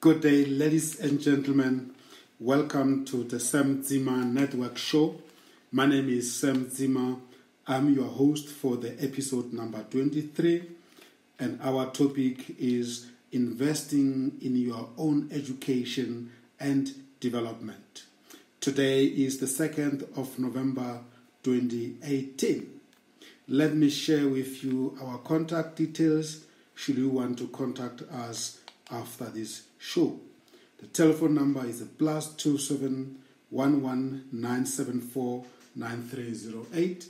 Good day, ladies and gentlemen. Welcome to the Sam Zima Network Show. My name is Sam Zima. I'm your host for the episode number 23, and our topic is investing in your own education and development. Today is the 2nd of November 2018. Let me share with you our contact details should you want to contact us after this show. The telephone number is +27 11 9308.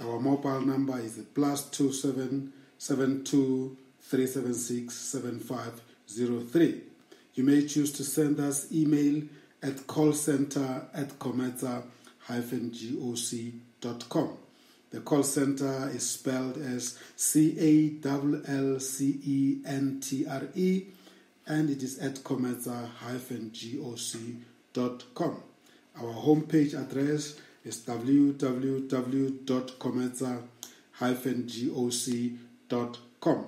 Our mobile number is +27 72 376 7503. You may choose to send us email at callcenter@cometa-goc.com. The call center is spelled as CALLCENTRE, and it is at cometa-goc.com. Our homepage address is www.cometa-goc.com.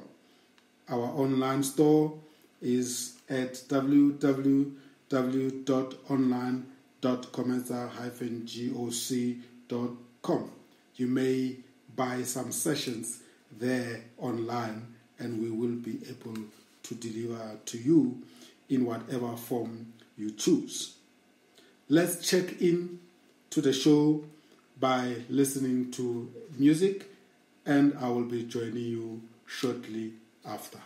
Our online store is at www.online.cometa-goc.com. You may buy some sessions there online, and we will be able to deliver to you in whatever form you choose. Let's check in to the show by listening to music, and I will be joining you shortly after.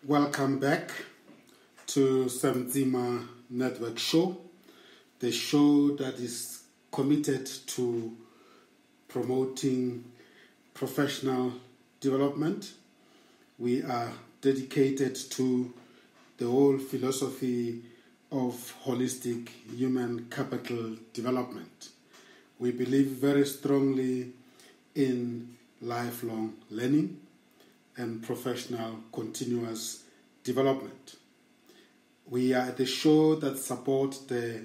Welcome back to Sam Zima Network Show, the show that is committed to promoting professional development. We are dedicated to the whole philosophy of holistic human capital development. We believe very strongly in lifelong learning and professional continuous development. We are the show that support the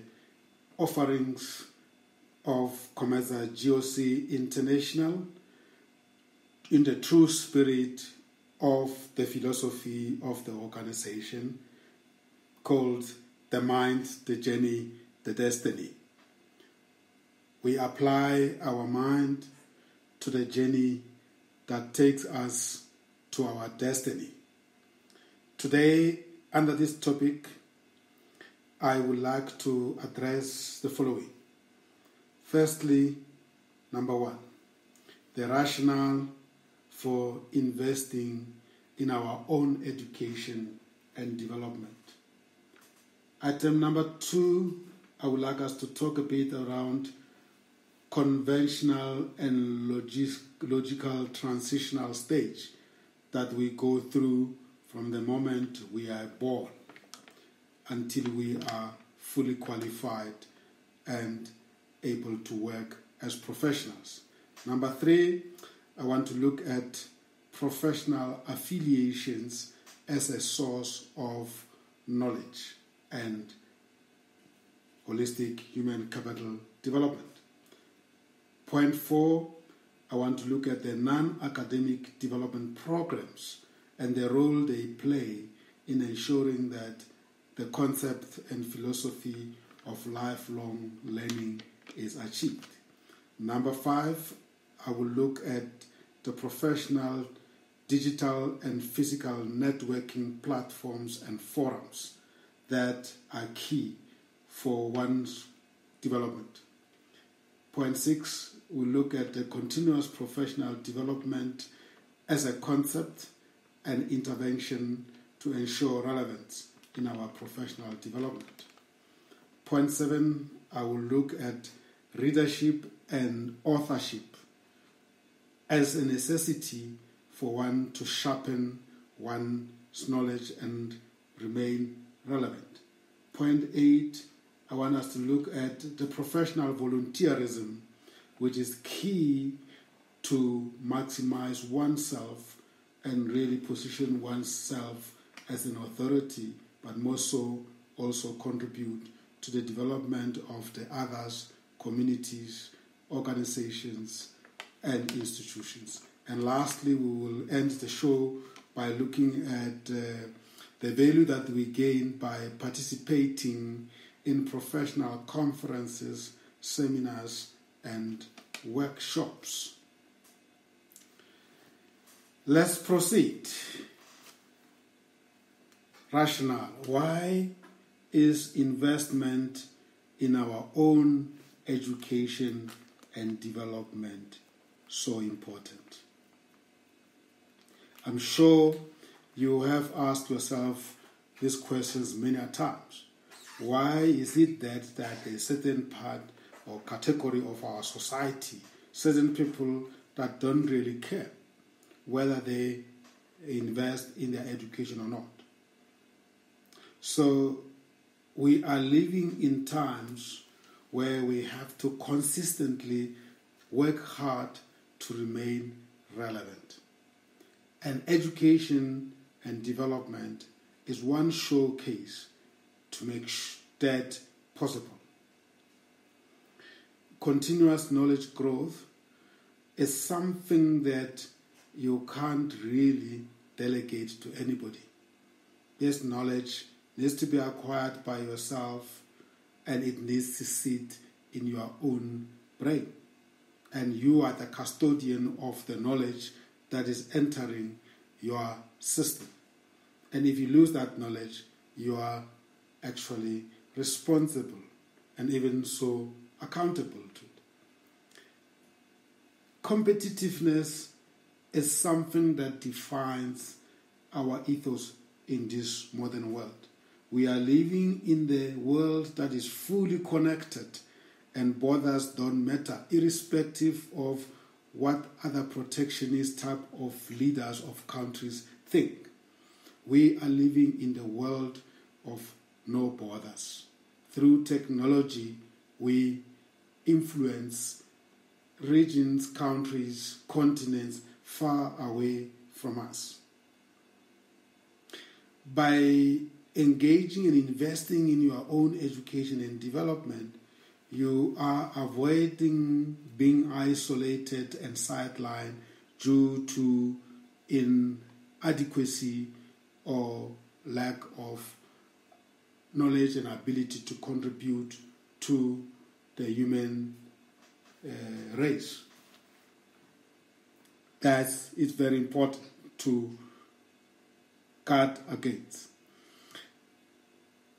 offerings of Comesa GOC International in the true spirit of the philosophy of the organization called the mind, the journey, the destiny. We apply our mind to the journey that takes us to our destiny. Today, under this topic, I would like to address the following. Firstly, number one, the rationale for investing in our own education and development. Item number two, I would like us to talk a bit around conventional and logical transitional stage that we go through from the moment we are born until we are fully qualified and able to work as professionals. Number three, I want to look at professional affiliations as a source of knowledge and holistic human capital development. Point four, I want to look at the non-academic development programs and the role they play in ensuring that the concept and philosophy of lifelong learning is achieved. Number five, I will look at the professional, digital and physical networking platforms and forums that are key for one's development. Point six, we'll look at the continuous professional development as a concept and intervention to ensure relevance in our professional development. Point seven, I will look at readership and authorship as a necessity for one to sharpen one's knowledge and remain relevant. Point eight, I want us to look at the professional volunteerism, which is key to maximize oneself and really position oneself as an authority, but more so also contribute to the development of the others, communities, organizations, and institutions. And lastly, we will end the show by looking at the value that we gain by participating in professional conferences, seminars, and workshops. Let's proceed. Rationale. Why is investment in our own education and development so important? I'm sure you have asked yourself these questions many times. Why is it that a certain part or category of our society, certain people that don't really care whether they invest in their education or not? So we are living in times where we have to consistently work hard to remain relevant. And education and development is one showcase to make that possible. Continuous knowledge growth is something that you can't really delegate to anybody. This knowledge needs to be acquired by yourself, and it needs to sit in your own brain. And you are the custodian of the knowledge that is entering your system. And if you lose that knowledge, you are actually responsible and even so accountable to it. Competitiveness is something that defines our ethos in this modern world. We are living in the world that is fully connected, and borders don't matter, irrespective of what other protectionist type of leaders of countries think. We are living in the world of no borders. Through technology, we influence regions, countries, continents far away from us. By engaging and investing in your own education and development, you are avoiding being isolated and sidelined due to inadequacy or lack of knowledge and ability to contribute to the human race. It's very important to guard against.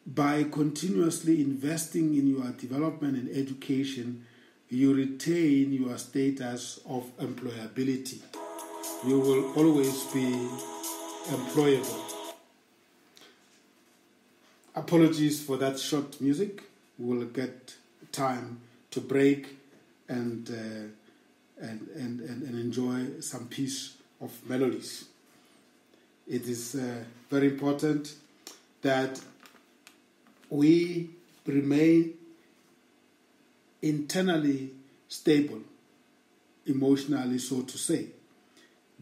By continuously investing in your development and education, you retain your status of employability. You will always be employable. Apologies for that short music. We'll get time to break and enjoy some piece of melodies. It is very important that we remain internally stable, emotionally, so to say.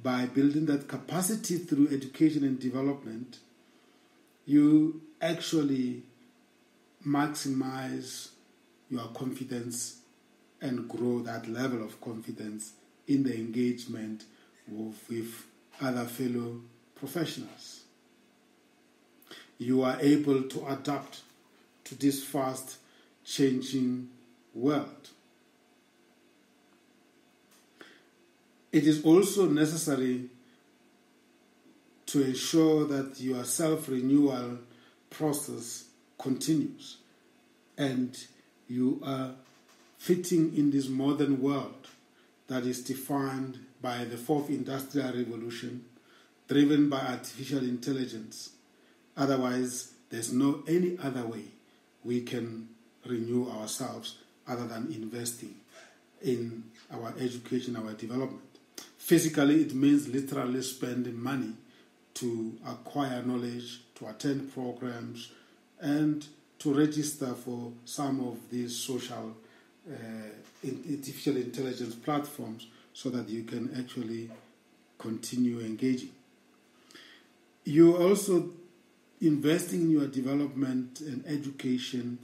By building that capacity through education and development, you actually maximize your confidence and grow that level of confidence in the engagement with other fellow professionals. You are able to adapt to this fast changing world. It is also necessary to ensure that your self-renewal process continues and you are fitting in this modern world that is defined by the fourth industrial revolution, driven by artificial intelligence. Otherwise, there's no any other way we can renew ourselves other than investing in our education, our development. Physically, it means literally spending money to acquire knowledge, to attend programs, and to register for some of these social artificial intelligence platforms so that you can actually continue engaging. You're also investing in your development and education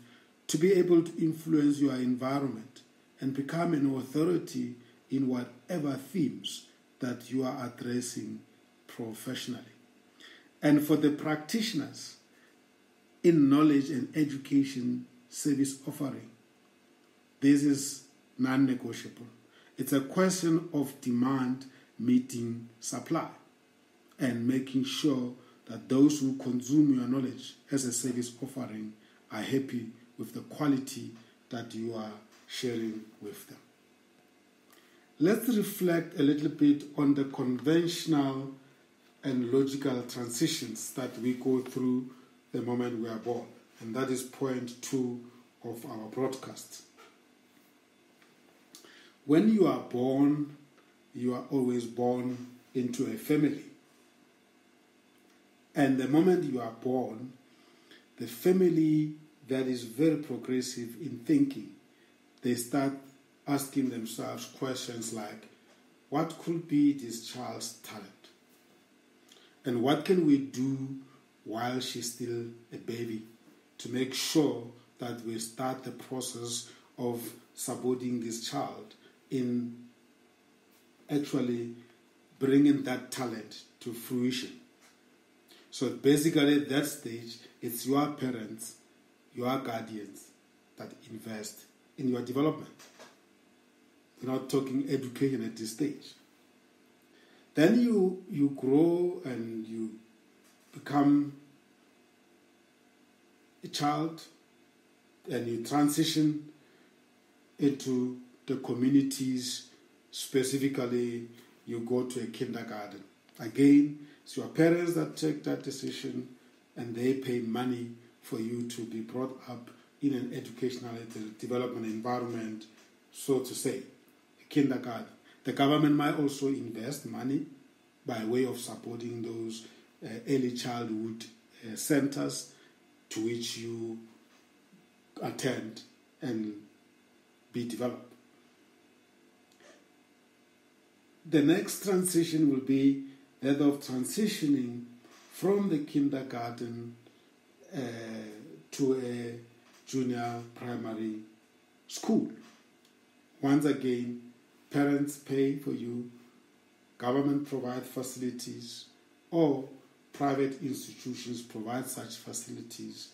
to be able to influence your environment and become an authority in whatever themes that you are addressing professionally. And for the practitioners in knowledge and education service offering, this is non-negotiable. It's a question of demand meeting supply and making sure that those who consume your knowledge as a service offering are happy with the quality that you are sharing with them. Let's reflect a little bit on the conventional and logical transitions that we go through the moment we are born. And that is point 2 of our broadcast. When you are born, you are always born into a family. And the moment you are born, the family that is very progressive in thinking, they start asking themselves questions like, what could be this child's talent? And what can we do while she's still a baby to make sure that we start the process of supporting this child in actually bringing that talent to fruition? So basically at that stage, it's your parents, your guardians that invest in your development. We're not talking education at this stage. Then you grow and you become a child and you transition into the communities. Specifically, you go to a kindergarten. Again, it's your parents that take that decision and they pay money for you to be brought up in an educational development environment, so to say, a kindergarten. The government might also invest money by way of supporting those early childhood centers to which you attend and be developed. The next transition will be that of transitioning from the kindergarten to a junior primary school. Once again, parents pay for you, government provides facilities, or private institutions provide such facilities.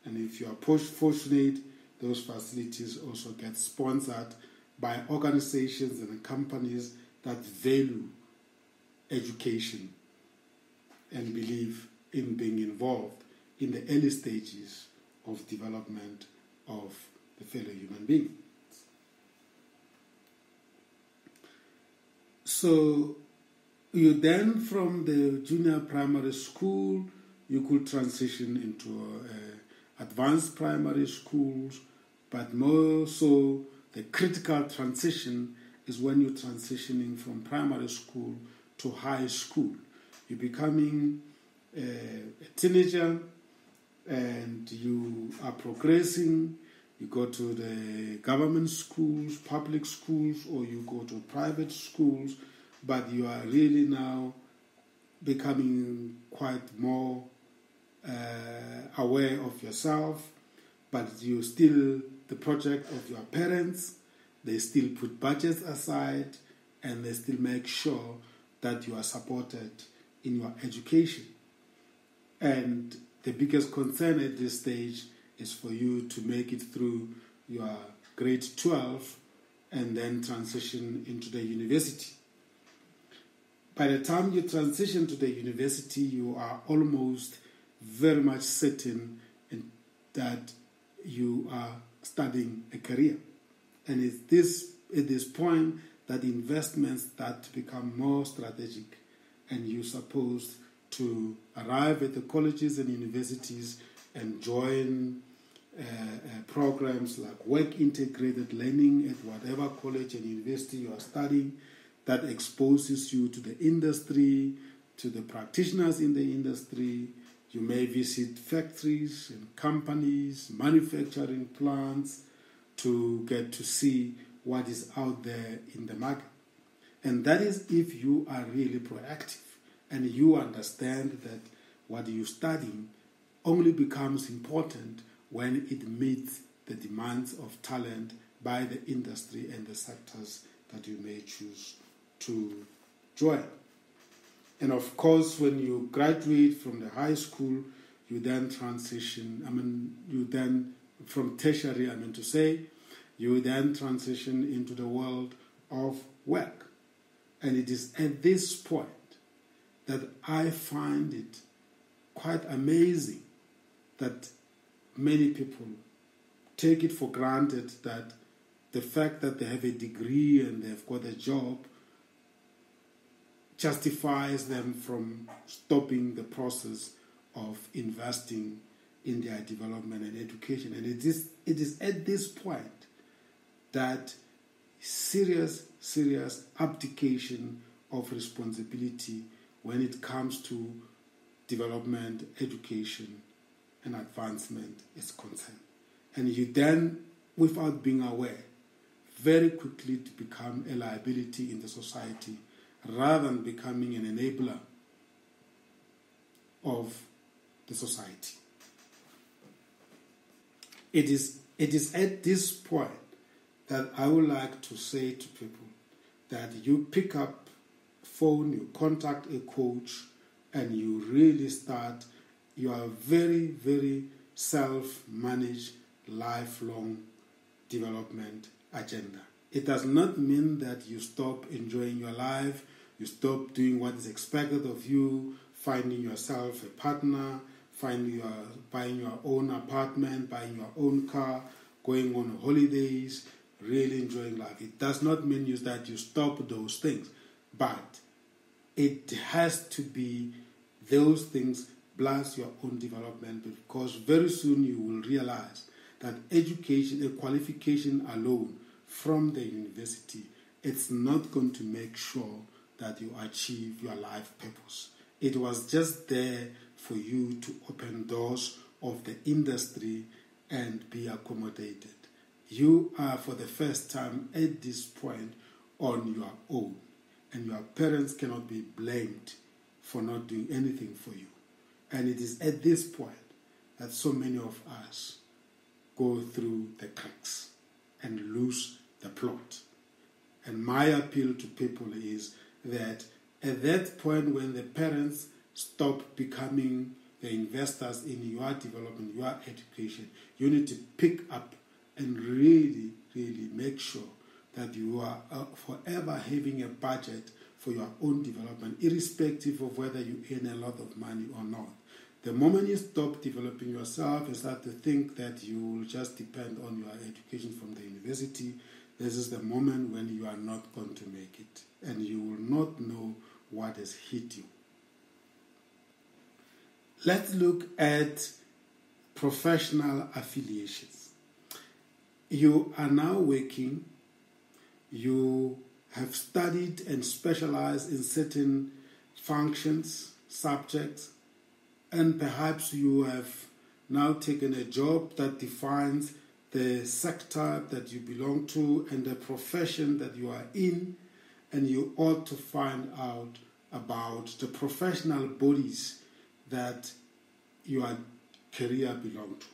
And if you are fortunate, those facilities also get sponsored by organizations and companies that value education and believe in being involved in the early stages of development of the fellow human being. So you then, from the junior primary school, you could transition into advanced primary schools, but more so the critical transition is when you're transitioning from primary school to high school. You're becoming a teenager and you are progressing. You go to the government schools, public schools, or you go to private schools, but you are really now becoming quite more aware of yourself, but you're still the project of your parents. They still put budgets aside and they still make sure that you are supported in your education. And the biggest concern at this stage is for you to make it through your grade 12 and then transition into the university. By the time you transition to the university, you are almost very much certain that you are studying a career. And it's at this point that investments start to become more strategic, and you're supposed to arrive at the colleges and universities and join programs like work integrated learning at whatever college and university you are studying that exposes you to the industry, to the practitioners in the industry. You may visit factories and companies, manufacturing plants, to get to see what is out there in the market. And that is if you are really proactive and you understand that what you're studying only becomes important when it meets the demands of talent by the industry and the sectors that you may choose to join. And of course, when you graduate from the high school, you then transition, from tertiary, you then transition into the world of work. And it is at this point that I find it quite amazing that many people take it for granted that the fact that they have a degree and they've got a job justifies them from stopping the process of investing in their development and education. And it is at this point that serious abdication of responsibility when it comes to development, education, and advancement is concerned. And you then, without being aware, very quickly to become a liability in the society rather than becoming an enabler of the society. It is at this point that I would like to say to people that you pick up phone, you contact a coach, and you really start your very, very self-managed lifelong development agenda. It does not mean that you stop enjoying your life, you stop doing what is expected of you, finding yourself a partner, buying your own apartment, buying your own car, going on holidays, really enjoying life. It does not mean that you stop those things, but it has to be those things plus your own development, because very soon you will realize that education, a qualification alone from the university, it's not going to make sure that you achieve your life purpose. It was just there for you to open doors of the industry and be accommodated. You are for the first time at this point on your own, and your parents cannot be blamed for not doing anything for you. And it is at this point that so many of us go through the cracks and lose the plot. And my appeal to people is that at that point when the parents stop becoming the investors in your development, your education, you need to pick up and really, really make sure that you are forever having a budget for your own development, irrespective of whether you earn a lot of money or not. The moment you stop developing yourself and start to think that you will just depend on your education from the university, this is the moment when you are not going to make it, and you will not know what has hit you. Let's look at professional affiliations. You are now working, you have studied and specialized in certain functions, subjects, and perhaps you have now taken a job that defines the sector that you belong to and the profession that you are in, and you ought to find out about the professional bodies that your career belongs to.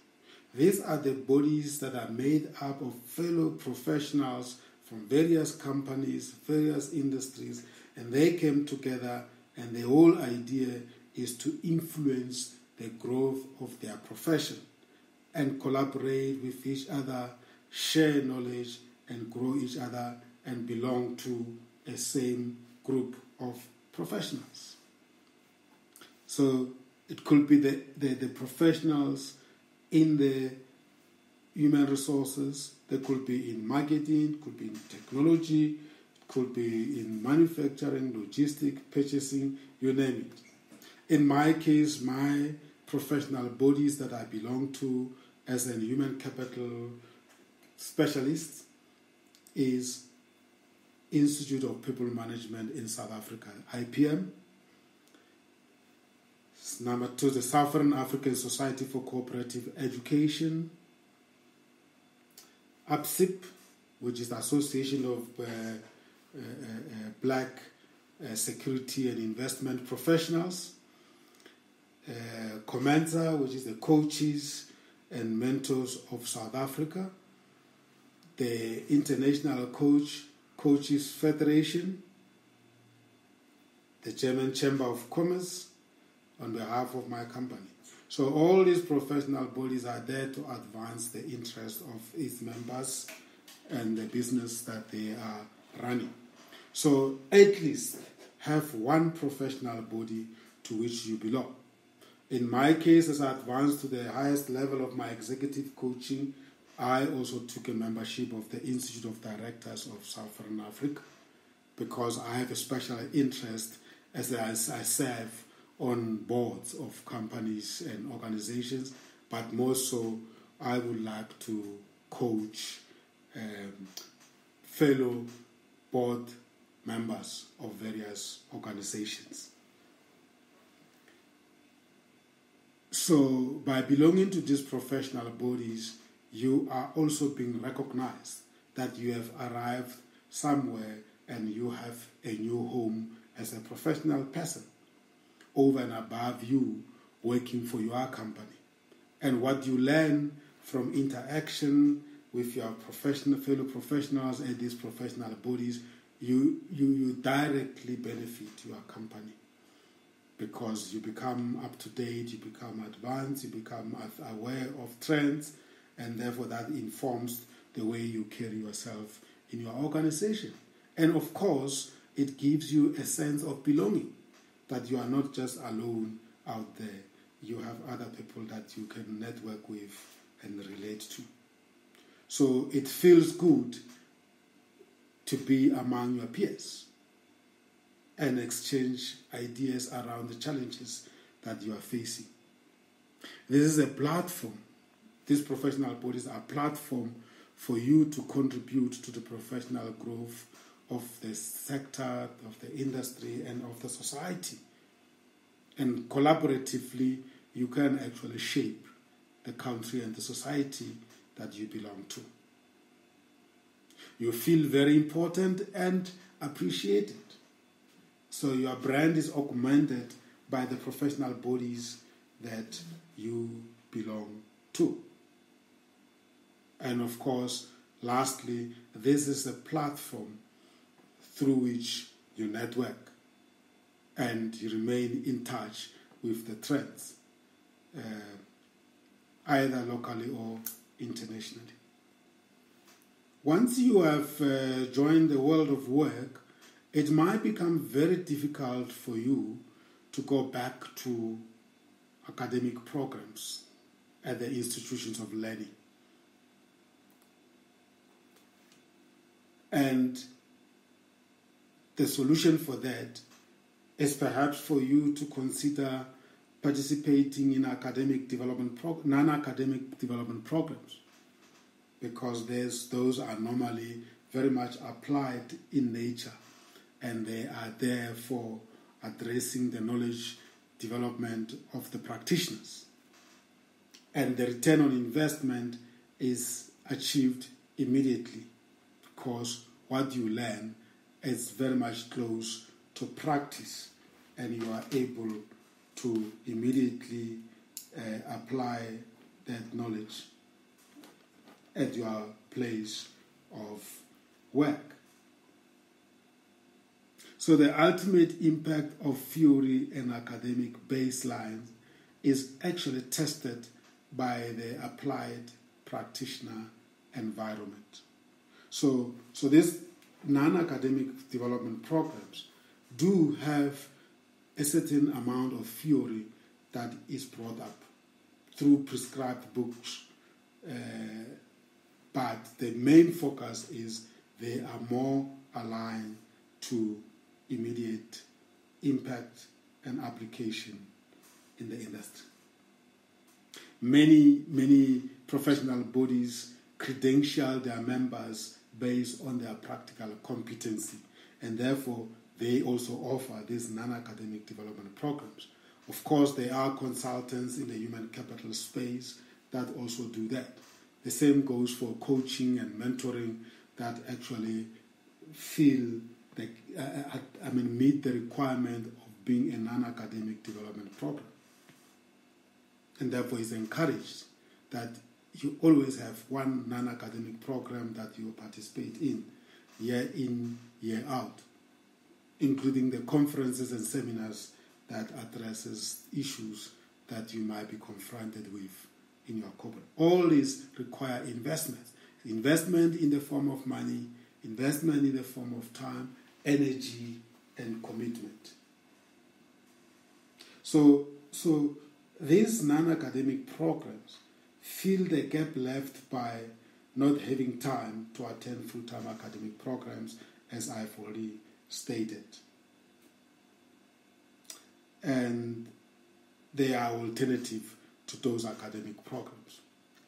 These are the bodies that are made up of fellow professionals from various companies, various industries, and they came together, and the whole idea is to influence the growth of their profession and collaborate with each other, share knowledge, and grow each other, and belong to a same group of professionals. So it could be the professionals in the human resources, they could be in marketing, could be in technology, could be in manufacturing, logistics, purchasing, you name it. In my case, my professional bodies that I belong to as a human capital specialist is Institute of People Management in South Africa, IPM. Number 2, the Southern African Society for Cooperative Education. APSIP, which is the Association of Black Security and Investment Professionals. COMENSA, which is the Coaches and Mentors of South Africa. The International Coaches Federation. The German Chamber of Commerce, on behalf of my company. So all these professional bodies are there to advance the interests of its members and the business that they are running. So at least have one professional body to which you belong. In my case, as I advanced to the highest level of my executive coaching, I also took a membership of the Institute of Directors of Southern Africa, because I have a special interest as I serve on boards of companies and organizations, but more so I would like to coach fellow board members of various organizations. So by belonging to these professional bodies, you are also being recognized that you have arrived somewhere and you have a new home as a professional person, over and above you working for your company. And what you learn from interaction with your fellow professionals and these professional bodies, you directly benefit your company, because you become up to date, you become advanced, you become aware of trends, and therefore that informs the way you carry yourself in your organization. And of course, it gives you a sense of belonging, that you are not just alone out there. You have other people that you can network with and relate to. So it feels good to be among your peers and exchange ideas around the challenges that you are facing. This is a platform. These professional bodies are a platform for you to contribute to the professional growth of the sector, of the industry, and of the society. And collaboratively, you can actually shape the country and the society that you belong to. You feel very important and appreciated. So your brand is augmented by the professional bodies that you belong to. And of course, lastly, this is a platform through which you network and you remain in touch with the trends, either locally or internationally. Once you have joined the world of work, it might become very difficult for you to go back to academic programs at the institutions of learning. And the solution for that is perhaps for you to consider participating in non-academic development programs, because those are normally very much applied in nature, and they are there for addressing the knowledge development of the practitioners. And the return on investment is achieved immediately, because what you learn is very much close to practice, and you are able to immediately apply that knowledge at your place of work. So the ultimate impact of theory and academic baselines is actually tested by the applied practitioner environment. So these non-academic development programs do have a certain amount of theory that is brought up through prescribed books, but the main focus is they are more aligned to immediate impact and application in the industry. Many professional bodies credential their members based on their practical competency, and therefore they also offer these non-academic development programs. Of course, there are consultants in the human capital space that also do that. The same goes for coaching and mentoring that actually meet the requirement of being a non-academic development program. And therefore it's encouraged that you always have one non-academic program that you participate in, year out, including the conferences and seminars that addresses issues that you might be confronted with in your corporate. All these require investment in the form of money, investment in the form of time, energy, and commitment. So these non-academic programs fill the gap left by not having time to attend full-time academic programs, as I've already stated. And they are alternative to those academic programs.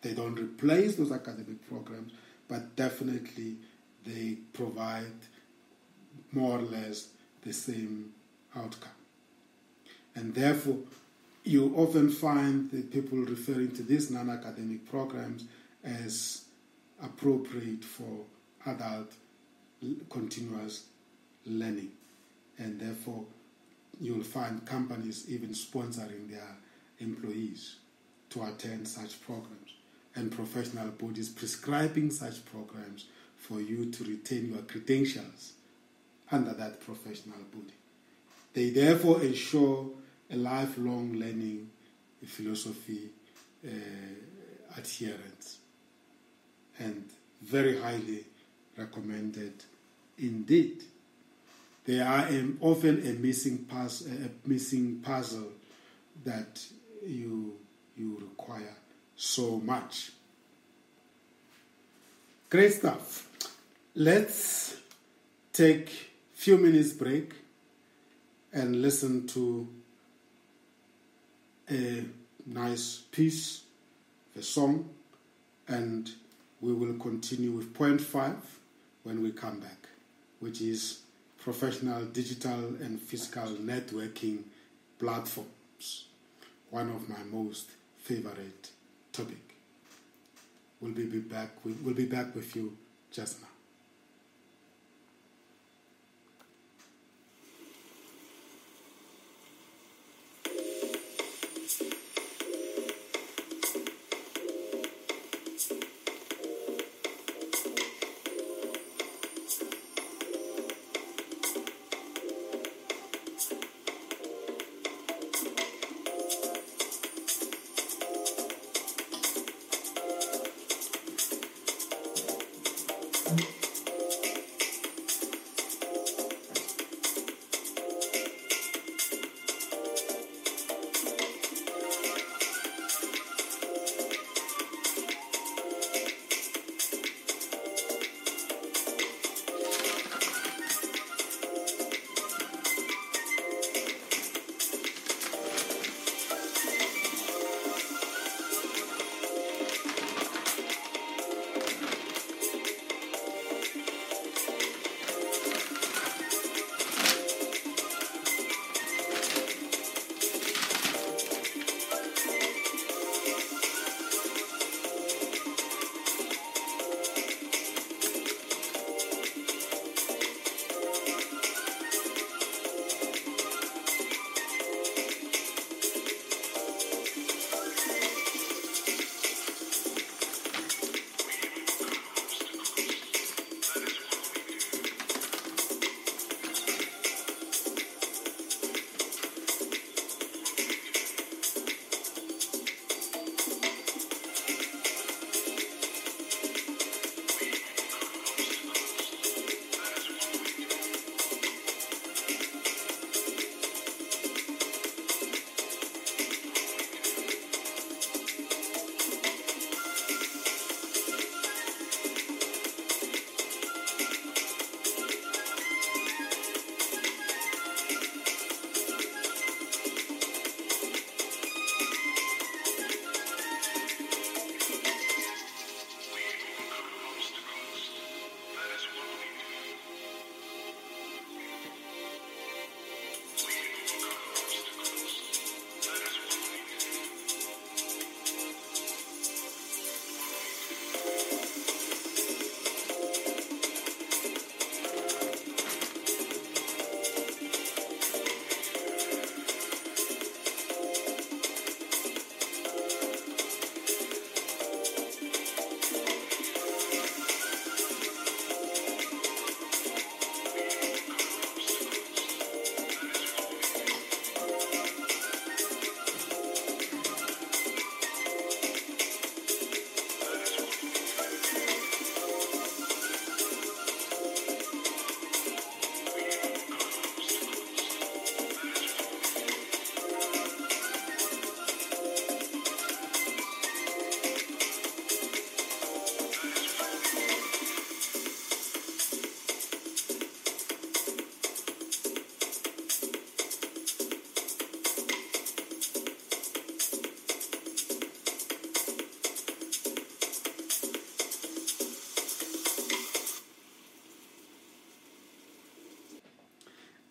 They don't replace those academic programs, but definitely they provide more or less the same outcome. And therefore, you often find the people referring to these non-academic programs as appropriate for adult continuous learning. And therefore, you'll find companies even sponsoring their employees to attend such programs, and professional bodies prescribing such programs for you to retain your credentials under that professional body. They therefore ensure a lifelong learning philosophy adherence, and very highly recommended indeed. They are often a missing puzzle that you require so much. Great stuff. Let's take a few minutes break and listen to a nice piece, a song, and we will continue with point 5 when we come back, which is professional digital and physical networking platform. platforms. One of my most favorite topic. We'll be back with you just now.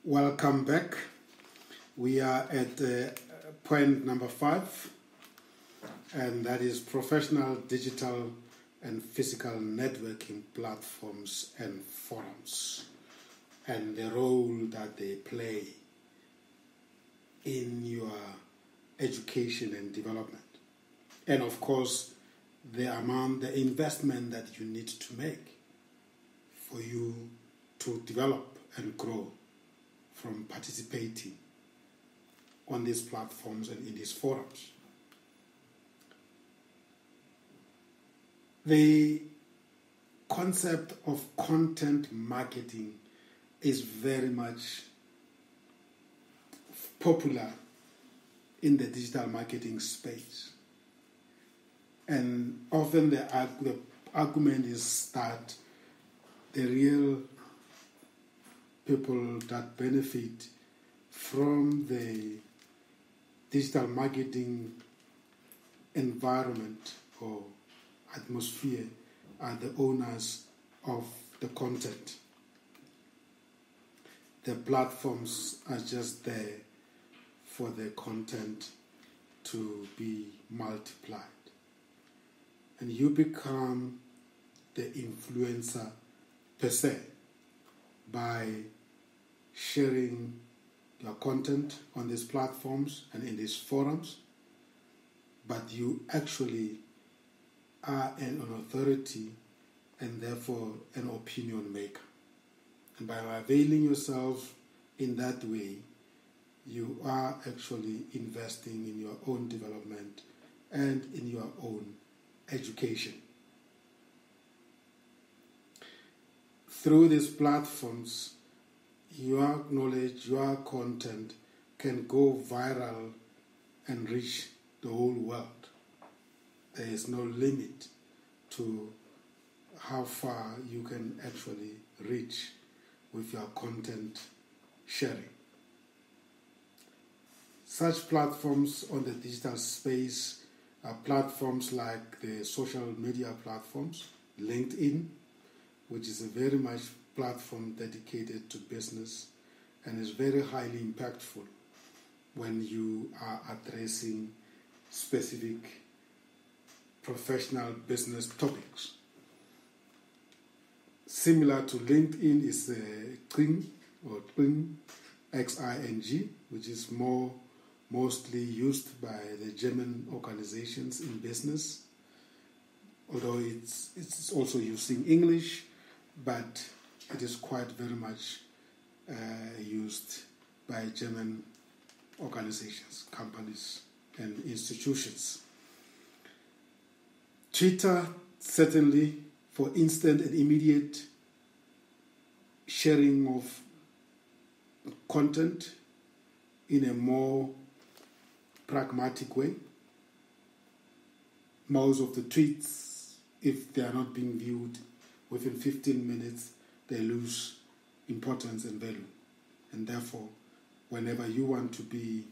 Welcome back. We are at point number 5, and that is professional digital and physical networking platforms and forums, and the role that they play in your education and development. And of course, the investment that you need to make for you to develop and grow from participating on these platforms and in these forums. The concept of content marketing is very much popular in the digital marketing space. And often the argument is that the real people that benefit from the digital marketing environment or atmosphere are the owners of the content. The platforms are just there for the content to be multiplied. And you become the influencer per se by sharing your content on these platforms and in these forums, but you actually are an authority and therefore an opinion maker. And by availing yourself in that way, you are actually investing in your own development and in your own education. Through these platforms, your knowledge, your content can go viral and reach the whole world. There is no limit to how far you can actually reach with your content sharing. Such platforms on the digital space are platforms like the social media platforms, LinkedIn, which is a very much platform dedicated to business and is very highly impactful when you are addressing specific professional business topics. Similar to LinkedIn is Xing, or Xing, Xing, which is mostly used by the German organizations in business, although it's also using English, but it is quite very much used by German organizations, companies, and institutions. Twitter, certainly, for instant and immediate sharing of content in a more pragmatic way. Most of the tweets, if they are not being viewed within 15 minutes, they lose importance and value. And therefore, whenever you want to be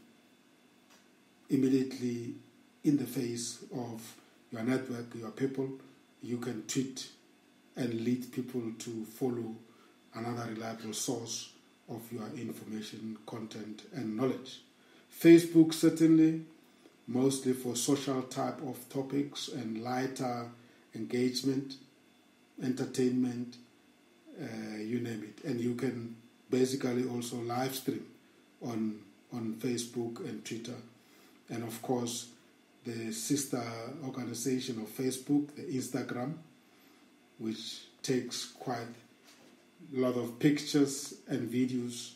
immediately in the face of your network, your people, you can tweet and lead people to follow another reliable source of your information, content, and knowledge. Facebook, certainly, mostly for social type of topics and lighter engagement, entertainment, you name it. And you can basically also live stream on Facebook and Twitter. And of course, the sister organization of Facebook, the Instagram, which takes quite a lot of pictures and videos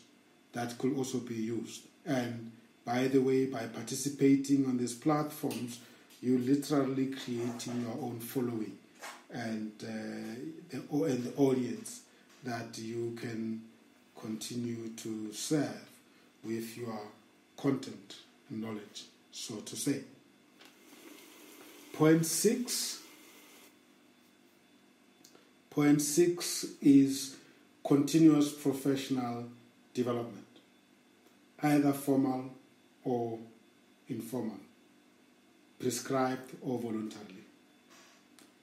that could also be used. And by the way, by participating on these platforms, you're literally creating your own following and the audience that you can continue to serve with your content and knowledge, so to say. Point six is continuous professional development, either formal or informal, prescribed or voluntarily.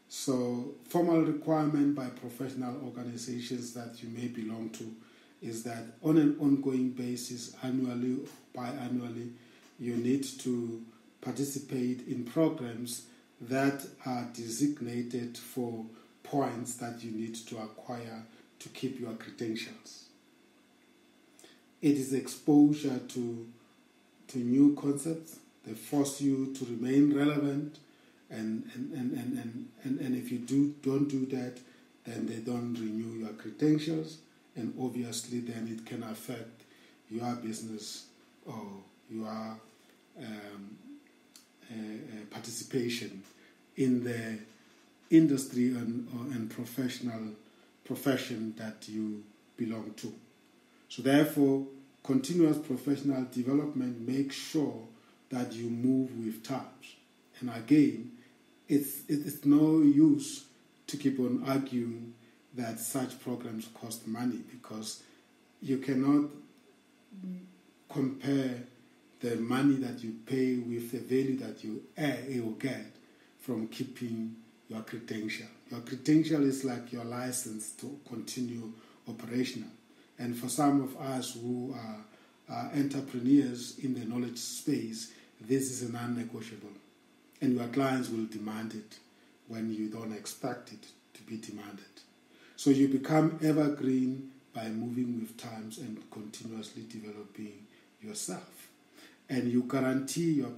So, formal requirement by professional organizations that you may belong to is that on an ongoing basis, annually or biannually, you need to participate in programs that are designated for points that you need to acquire to keep your credentials. It is exposure to new concepts. They force you to remain relevant, and if you don't do that, then they don't renew your credentials, and obviously then it can affect your business or your participation in the industry and profession that you belong to. So therefore, continuous professional development makes sure that you move with times. And again, it's no use to keep on arguing that such programs cost money, because you cannot compare the money that you pay with the value that you will get from keeping your credential. Your credential is like your license to continue operational. And for some of us who are entrepreneurs in the knowledge space, this is a non-negotiable. And your clients will demand it when you don't expect it to be demanded. So you become evergreen by moving with times and continuously developing yourself. And you guarantee your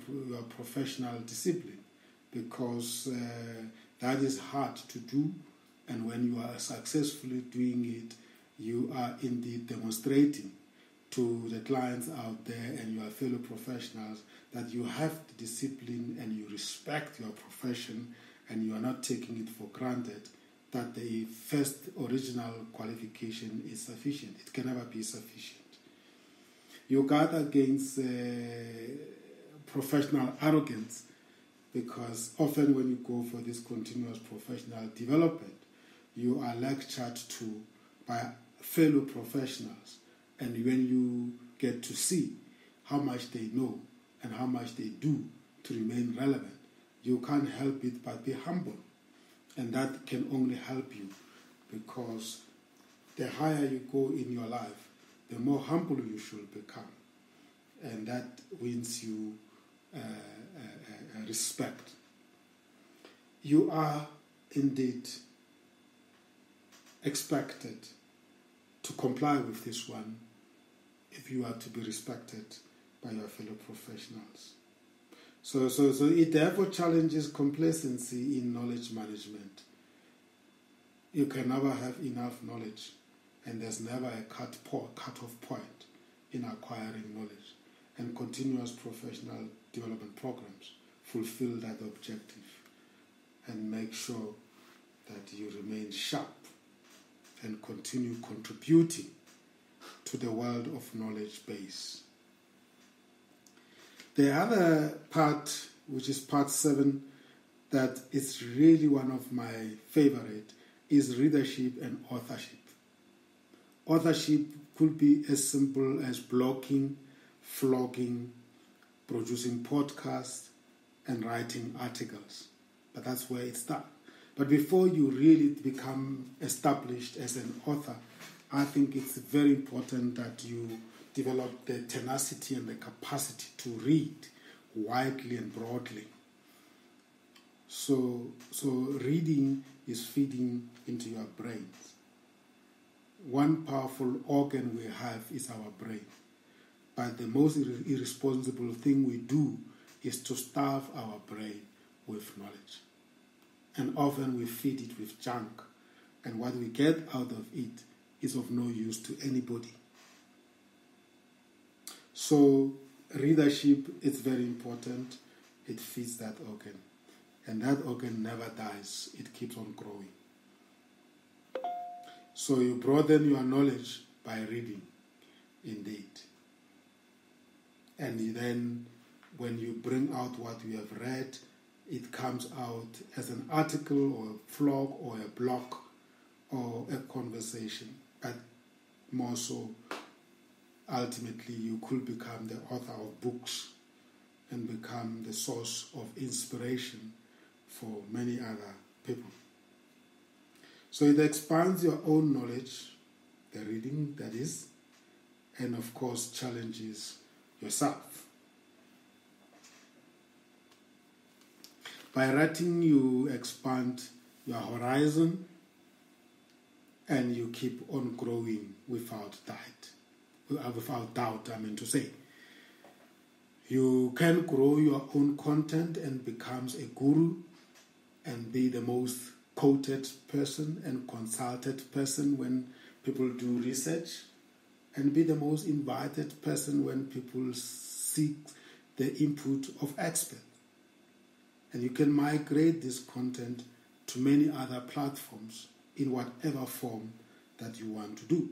professional discipline, because that is hard to do. And when you are successfully doing it, you are indeed demonstrating to the clients out there and your fellow professionals that you have the discipline and you respect your profession, and you are not taking it for granted that the first original qualification is sufficient. It can never be sufficient. You guard against professional arrogance, because often when you go for this continuous professional development, you are lectured to by fellow professionals, and when you get to see how much they know and how much they do to remain relevant, you can't help it but be humble. And that can only help you, because the higher you go in your life, the more humble you should become. And that wins you respect. You are indeed expected to comply with this one if you are to be respected by your fellow professionals. So it therefore challenges complacency in knowledge management. You can never have enough knowledge, and there's never a cut-off point in acquiring knowledge, and continuous professional development programs fulfill that objective and make sure that you remain sharp and continue contributing to the world of knowledge base. The other part, which is part 7, that is really one of my favorite, is readership and authorship. Authorship could be as simple as blogging, vlogging, producing podcasts, and writing articles. But that's where it starts. But before you really become established as an author, I think it's very important that you develop the tenacity and the capacity to read widely and broadly. So reading is feeding into your brains. One powerful organ we have is our brain. But the most irresponsible thing we do is to starve our brain with knowledge. And often we feed it with junk. And what we get out of it is of no use to anybody. So readership is very important. It feeds that organ. And that organ never dies. It keeps on growing. So you broaden your knowledge by reading, indeed. And then when you bring out what you have read, it comes out as an article or a vlog or a blog or a conversation. But more so, ultimately, you could become the author of books and become the source of inspiration for many other people. So it expands your own knowledge, the reading that is, and of course challenges yourself. By writing, you expand your horizon and you keep on growing without doubt, I mean to say. You can grow your own content and becomes a guru and be the most quoted person and consulted person when people do research, and be the most invited person when people seek the input of experts. And you can migrate this content to many other platforms in whatever form that you want to do.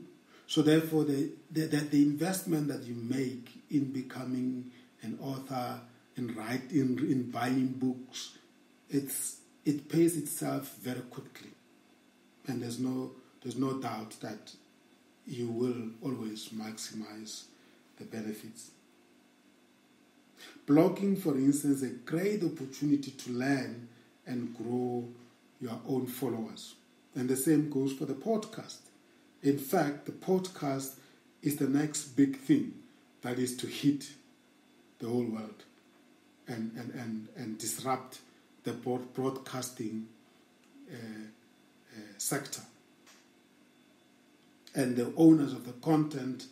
So therefore, the investment that you make in becoming an author, in buying books, it pays itself very quickly. And there's no doubt that you will always maximize the benefits. Blogging, for instance, is a great opportunity to learn and grow your own followers. And the same goes for the podcast. In fact, the podcast is the next big thing, that is to hit the whole world and disrupt the broadcasting sector. And the owners of the content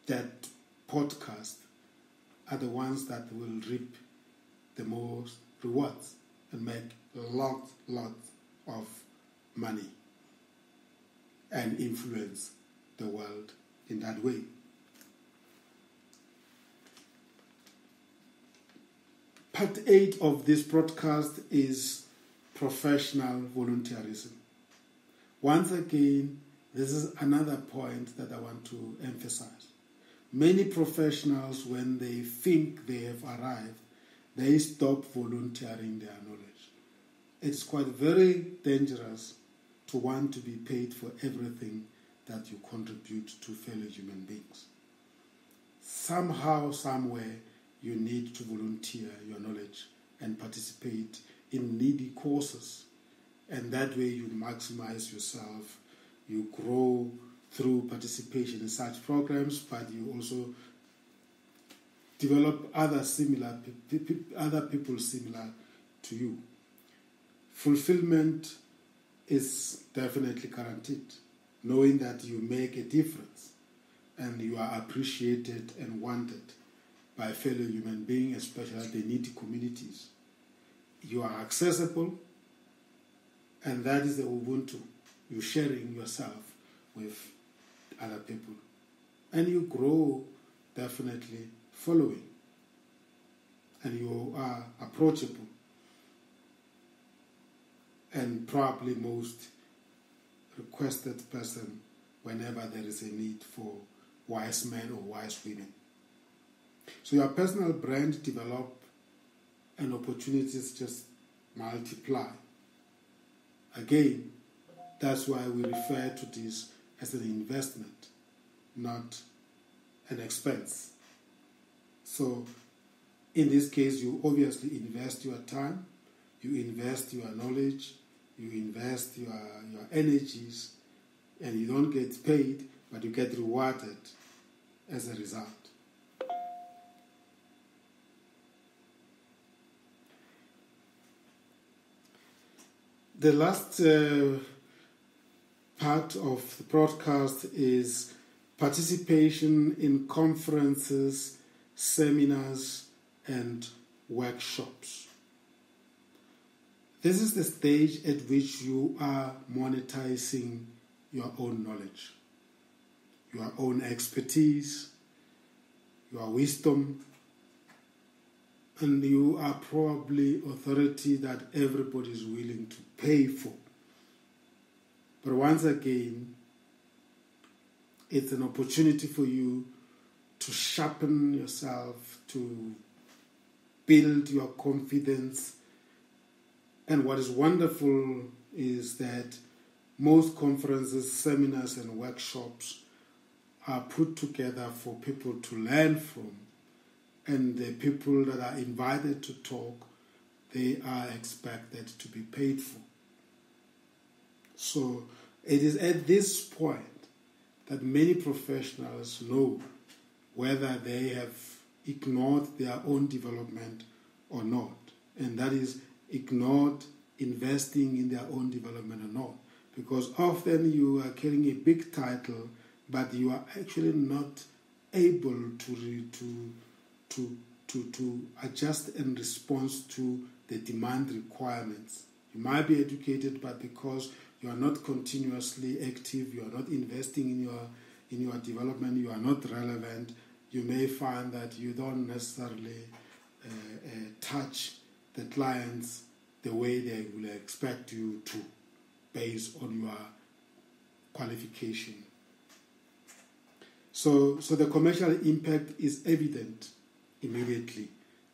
that podcast are the ones that will reap the most rewards and make lots of money and influence the world in that way. Part 8 of this broadcast is professional volunteerism. Once again, this is another point that I want to emphasize. Many professionals, when they think they have arrived, they stop volunteering their knowledge. It's quite very dangerous to want to be paid for everything that you contribute to fellow human beings. Somehow, somewhere, you need to volunteer your knowledge and participate in needy courses. And that way you maximize yourself, you grow through participation in such programs, but you also develop other people similar to you. Fulfillment is definitely guaranteed, knowing that you make a difference and you are appreciated and wanted by fellow human beings, especially the needy communities. You are accessible, and that is the Ubuntu. You're sharing yourself with other people. And you grow, definitely, following. And you are approachable. And probably most requested person whenever there is a need for wise men or wise women. So your personal brand develop and opportunities just multiply. Again, that's why we refer to this as an investment, not an expense. So in this case, you obviously invest your time, you invest your knowledge, you invest your energies, and you don't get paid, but you get rewarded as a result. The last part of the broadcast is participation in conferences, seminars, and workshops. This is the stage at which you are monetizing your own knowledge, your own expertise, your wisdom, and you are probably authority that everybody is willing to pay for. But once again, it's an opportunity for you to sharpen yourself, to build your confidence. And what is wonderful is that most conferences, seminars, and workshops are put together for people to learn from. And the people that are invited to talk, they are expected to be paid for. So it is at this point that many professionals know whether they have ignored their own development or not. And that is ignored investing in their own development or not. Because often you are carrying a big title, but you are actually not able to adjust in response to the demand requirements. You might be educated, but because you are not continuously active, you are not investing in your development, you are not relevant, you may find that you don't necessarily touch the clients the way they will expect you to, based on your qualification. So the commercial impact is evident immediately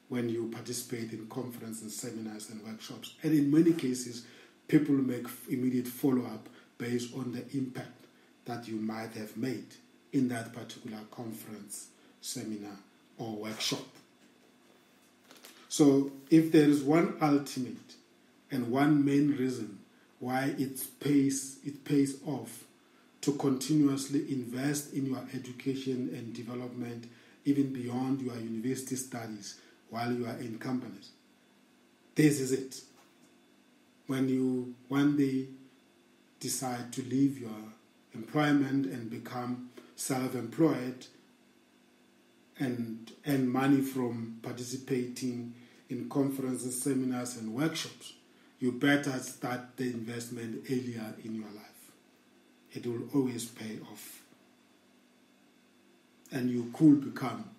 when you participate in conferences, seminars, and workshops. And in many cases, people make immediate follow-up based on the impact that you might have made in that particular conference, seminar, or workshop. So if there is one ultimate and one main reason why it pays off to continuously invest in your education and development, even beyond your university studies while you are in companies. This is it. When you one day decide to leave your employment and become self-employed and earn money from participating in conferences, seminars, and workshops, you better start the investment earlier in your life. It will always pay off. And you could become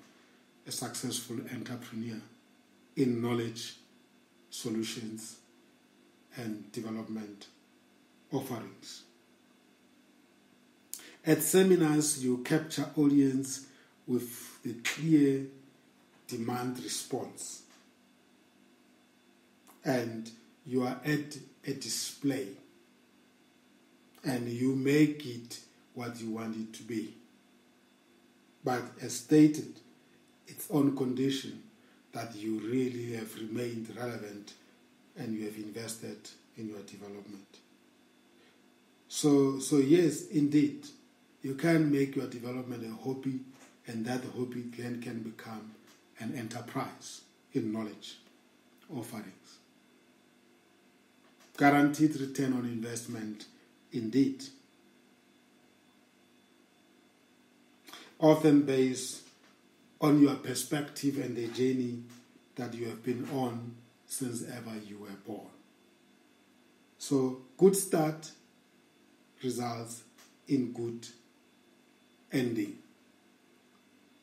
a successful entrepreneur in knowledge, solutions, and development offerings. At seminars, you capture audience with the clear demand response. And you are at a display. And you make it what you want it to be. But as stated, it's on condition that you really have remained relevant and you have invested in your development. So yes, indeed, you can make your development a hobby, and that hobby then can become an enterprise in knowledge offerings. Guaranteed return on investment, indeed. Often based on your perspective and the journey that you have been on since ever you were born. So, good start results in good ending.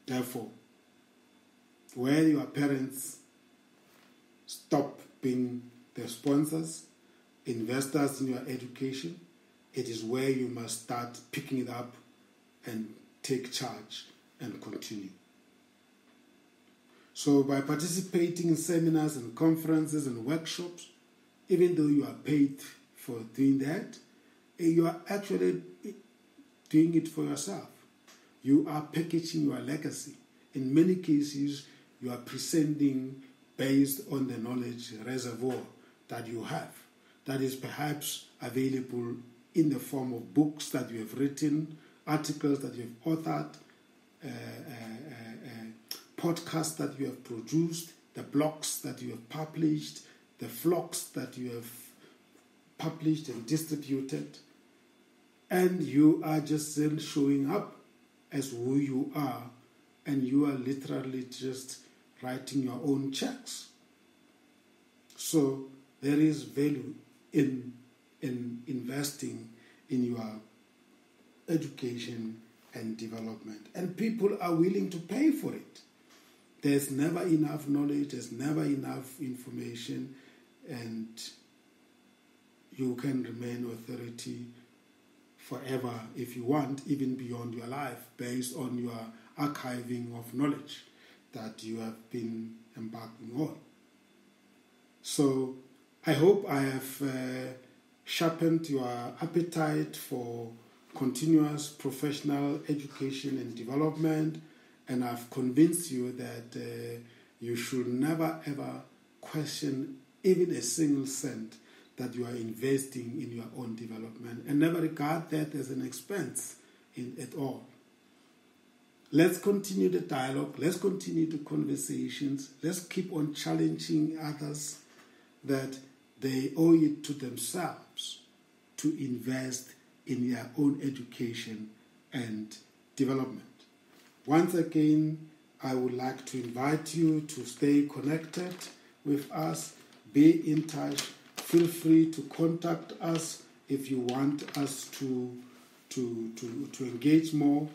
Therefore, where your parents stop being the sponsors, investors in your education, it is where you must start picking it up and take charge and continue. So by participating in seminars and conferences and workshops, even though you are paid for doing that, you are actually doing it for yourself. You are packaging your legacy. In many cases, you are presenting based on the knowledge reservoir that you have, that is perhaps available in the form of books that you have written, articles that you have authored, podcasts that you have produced, the blogs that you have published, the vlogs that you have published and distributed, and you are just then showing up as who you are, and you are literally just writing your own checks. So there is value in investing in your education and development, and people are willing to pay for it. There's never enough knowledge, there's never enough information, and you can remain authority forever if you want, even beyond your life, based on your archiving of knowledge that you have been embarking on. So I hope I have sharpened your appetite for continuous professional education and development, and I've convinced you that you should never ever question even a single cent that you are investing in your own development, and never regard that as an expense at all. Let's continue the dialogue, let's continue the conversations, let's keep on challenging others that they owe it to themselves to invest in their own education and development. Once again, I would like to invite you to stay connected with us, be in touch. Feel free to contact us if you want us to engage more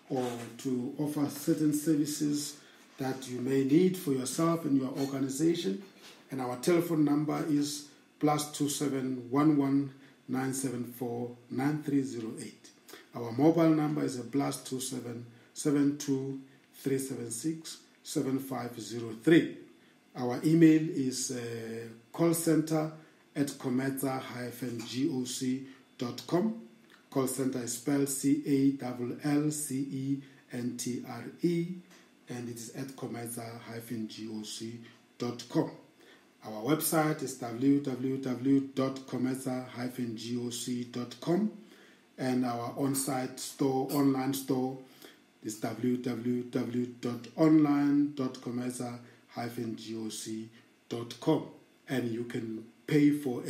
or to offer certain services that you may need for yourself and your organization. And our telephone number is +27 11 974 9308. Our mobile number is +27 72 376 7503. Our email is callcenter@cometa-goc.com. Call center is spelled CALLCENTRE, and it is at cometa-goc.com. Our website is www.cometa-goc.com, and our on-site store, online store, is www.online.comesa-goc.com, and you can pay for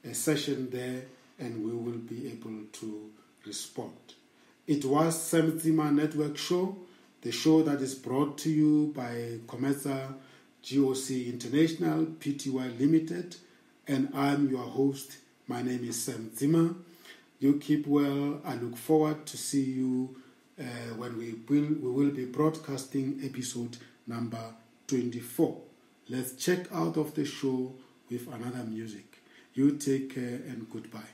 a session there, and we will be able to respond. It was Sam Zima Network Show, the show that is brought to you by Comesa GOC International Pty Limited, and I'm your host. My name is Sam Zima. You keep well. I look forward to see you when we will be broadcasting episode number 24. Let's check out of the show with another music. You take care and goodbye.